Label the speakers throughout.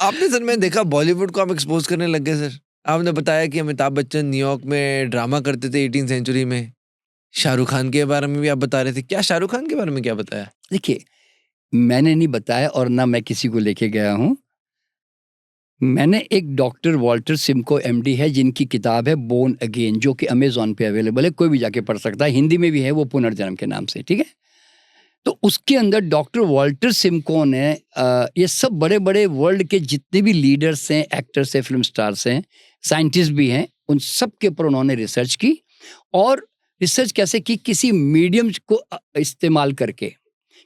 Speaker 1: आपने सर मैंने देखा बॉलीवुड को आप एक्सपोज करने लग गए सर। आपने बताया कि अमिताभ बच्चन न्यूयॉर्क में ड्रामा करते थे 18 सेंचुरी में। शाहरुख खान के बारे में भी आप बता रहे थे। क्या शाहरुख खान के बारे में क्या बताया?
Speaker 2: देखिए, मैंने नहीं बताया और ना मैं किसी को लेके गया हूँ। मैंने एक डॉक्टर वॉल्टर सिमको एमडी है जिनकी किताब है बोर्न अगेन, जो कि अमेज़न पे अवेलेबल है, कोई भी जाके पढ़ सकता है। हिंदी में भी है वो, पुनर्जन्म के नाम से, ठीक है? तो उसके अंदर डॉक्टर वॉल्टर सिमको ने ये सब बड़े-बड़े वर्ल्ड के जितने भी लीडर्स हैं, एक्टर्स हैं, फ़िल्म स्टार्स हैं, साइंटिस्ट भी हैं, उन सब के ऊपर उन्होंने रिसर्च की। और रिसर्च कैसे की? किसी मीडियम को इस्तेमाल करके।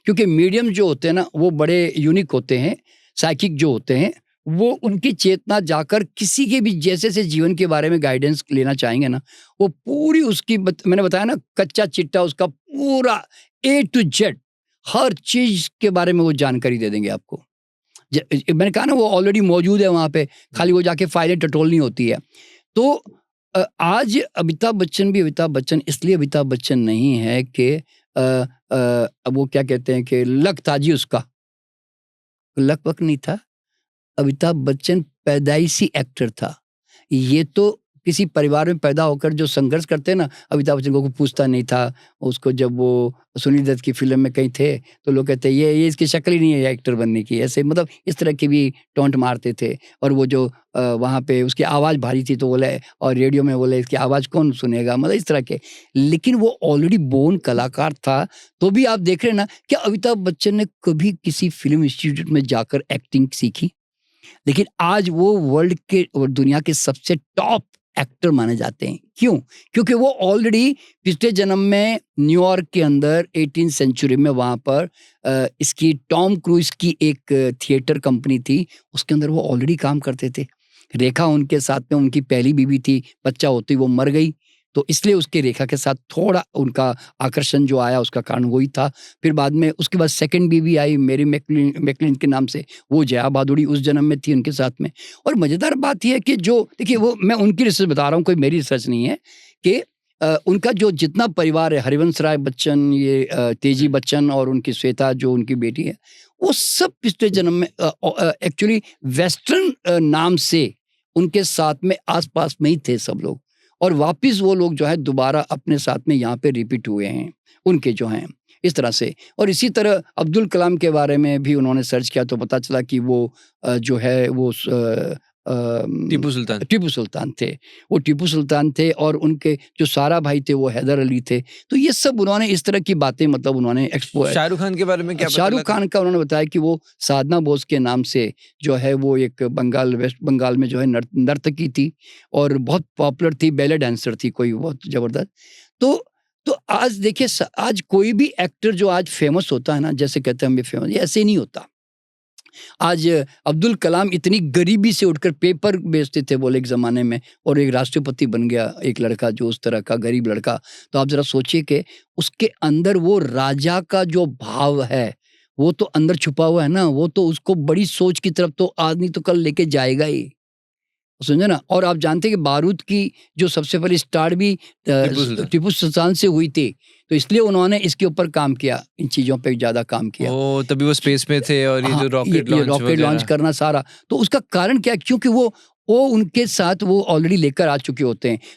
Speaker 2: क्योंकि मीडियम जो होते हैं ना, वो बड़े यूनिक होते हैं, साइकिक जो होते हैं, वो उनकी चेतना जाकर किसी के भी जैसे से जीवन के बारे में गाइडेंस लेना चाहेंगे ना, वो पूरी उसकी मैंने बताया ना, कच्चा चिट्ठा उसका पूरा ए टू जेड हर चीज़ के बारे में वो जानकारी दे देंगे आपको। मैंने कहा ना, वो ऑलरेडी मौजूद है वहाँ पे, खाली वो जाके फाइलें टटोलनी होती है। तो आज अमिताभ बच्चन भी अमिताभ बच्चन इसलिए अमिताभ बच्चन नहीं है कि वो क्या कहते हैं कि लक था जी उसका, लक वक नहीं था। अमिताभ बच्चन पैदाइशी एक्टर था। ये तो किसी परिवार में पैदा होकर जो संघर्ष करते हैं ना, अमिताभ बच्चन को कोई पूछता नहीं था। उसको जब वो सुनील दत्त की फ़िल्म में कहीं थे, तो लोग कहते हैं ये इसकी शक्ल ही नहीं है एक्टर बनने की। ऐसे मतलब इस तरह के भी टॉन्ट मारते थे। और वो जो वहाँ पे उसकी आवाज़ भारी थी तो बोले, और रेडियो में बोले इसकी आवाज़ कौन सुनेगा, मतलब इस तरह के। लेकिन वो ऑलरेडी बोर्न कलाकार था। तो भी आप देख रहे हैं ना, क्या अमिताभ बच्चन ने कभी किसी फ़िल्म इंस्टीट्यूट में जाकर एक्टिंग सीखी? लेकिन आज वो वर्ल्ड के और दुनिया के सबसे टॉप एक्टर माने जाते हैं। क्यों? क्योंकि वो ऑलरेडी पिछले जन्म में न्यूयॉर्क के अंदर 18 सेंचुरी में वहाँ पर इसकी टॉम क्रूज़ की एक थिएटर कंपनी थी, उसके अंदर वो ऑलरेडी काम करते थे। रेखा उनके साथ में उनकी पहली बीवी थी, बच्चा होते ही वो मर गई, तो इसलिए उसके रेखा के साथ थोड़ा उनका आकर्षण जो आया उसका कारण वही था। फिर बाद में उसके बाद सेकंड बीवी आई मेरी मैकलिन के नाम से, वो जया भादुड़ी उस जन्म में थी उनके साथ में। और मज़ेदार बात ये है कि जो देखिए, वो मैं उनकी रिसर्च बता रहा हूँ, कोई मेरी रिसर्च नहीं है, कि उनका जो जितना परिवार है, हरिवंश राय बच्चन, ये तेजी बच्चन और उनकी श्वेता जो उनकी बेटी है, वो सब पिछले जन्म में एक्चुअली वेस्टर्न नाम से उनके साथ में आस-पास में ही थे सब लोग। और वापिस वो लोग जो है दोबारा अपने साथ में यहाँ पे रिपीट हुए हैं, उनके जो हैं, इस तरह से। और इसी तरह अब्दुल कलाम के बारे में भी उन्होंने सर्च किया तो पता चला कि वो जो है वो टीपू सुल्तान थे। वो टीपू सुल्तान थे और उनके जो सारा भाई थे वो हैदर अली थे। तो ये सब उन्होंने इस तरह की बातें मतलब उन्होंने
Speaker 1: शाहरुख खान के बारे में क्या?
Speaker 2: शाहरुख खान का उन्होंने बताया कि वो साधना बोस के नाम से जो है वो एक वेस्ट बंगाल में जो है नर्तकी थी और बहुत पॉपुलर थी, बैले डांसर थी कोई बहुत ज़बरदस्त। तो आज देखिए, आज कोई भी एक्टर जो आज फेमस होता है ना, जैसे कहते हैं हम भी फेमस, ये ऐसे नहीं होता। आज अब्दुल कलाम इतनी गरीबी से उठकर पेपर बेचते थे बोले एक ज़माने में, और एक राष्ट्रपति बन गया एक लड़का जो उस तरह का गरीब लड़का। तो आप ज़रा सोचिए कि उसके अंदर वो राजा का जो भाव है वो तो अंदर छुपा हुआ है ना, वो तो उसको बड़ी सोच की तरफ तो आदमी तो कल लेके जाएगा ही, समझे ना। और आप जानते हैं कि बारूद की जो सबसे पहली स्टार्ट भी टीपू सुल्तान से हुई थी, तो इसलिए उन्होंने इसके ऊपर काम किया, इन चीज़ों पे ज़्यादा काम किया।
Speaker 1: तभी वो स्पेस में थे और ये जो रॉकेट
Speaker 2: लॉन्च करना सारा, तो उसका कारण क्या है? क्योंकि वो उनके साथ वो ऑलरेडी लेकर आ चुके होते हैं।